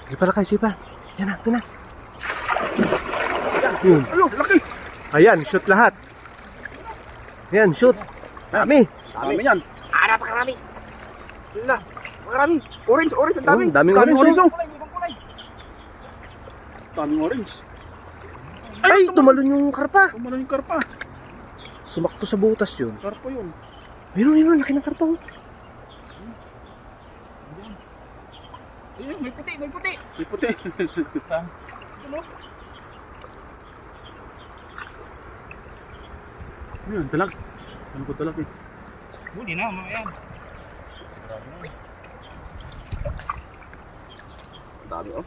Sige pala kayo, sige pa. Yan na, yan na. Yun. Ayun, laki. Ayan, shoot lahat. Ayan, shoot. Dami. Dami yan. Napakarami. Wala. Makarami. Orange, orange. Ang dami. Daming orange, oh. Daming orange. Ay, tumalon yung karpa. Tumalon yung karpa. Sumakto sa butas yun. Karpa yun. Ayun, laki ng karpa, oh. Ayun, may puti, may puti. May puti. Ano? Ayun, dalag. Ano ko dalag eh? Huli na, yan. Dami oh.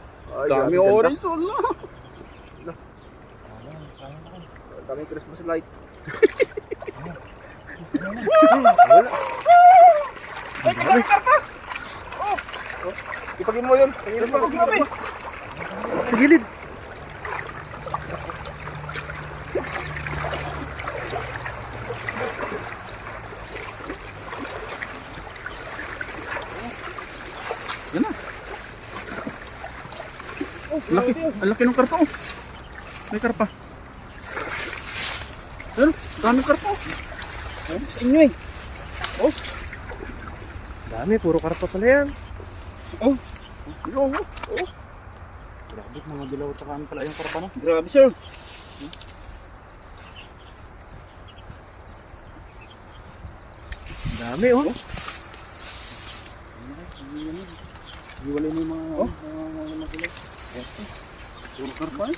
Dami orange oh. Dami Christmas light. Ay, may karpa! Oh! Ipagin mo yun. Sa gilid. Yan na. Oh, laki. Ang laki ng karpa oh. May karpa. Ayun, daming karpa oh. Sa inyo eh. Oh. Dami, puro karpa pala yan. Oh. Oh. Oh. Grabe, mga dilaw at kaano pala yung karpa no? Grabe sir. Dami, oh. Iwalay mo yung mga dilaw. Puro karpa eh.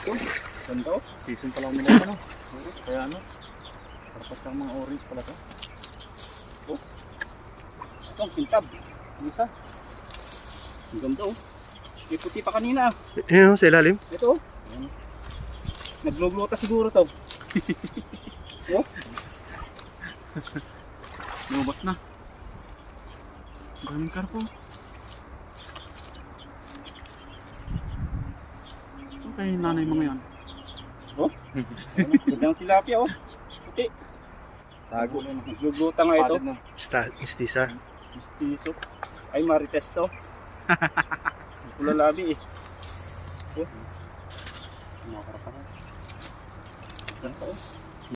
Ito, ganda oh. Season pala nila ano. Kaya ano, karpa sa mga orange pala to. Ito. Ito, ang kintab. Isa. Ang ganda oh. May puti pa kanina. Ayun, sa ilalim. Ito oh. Nagluluta siguro to. Oh. Lumabas na. Daming karpo. Okay, nanay mga yan. Oh? Gandang tilapia oh. Puti. Tago. Nagluluta nga ito. Mistisa. Mistiso. Ay, marites to. Kulalabi eh. Oh. Mga karapa ka. Ganda oh.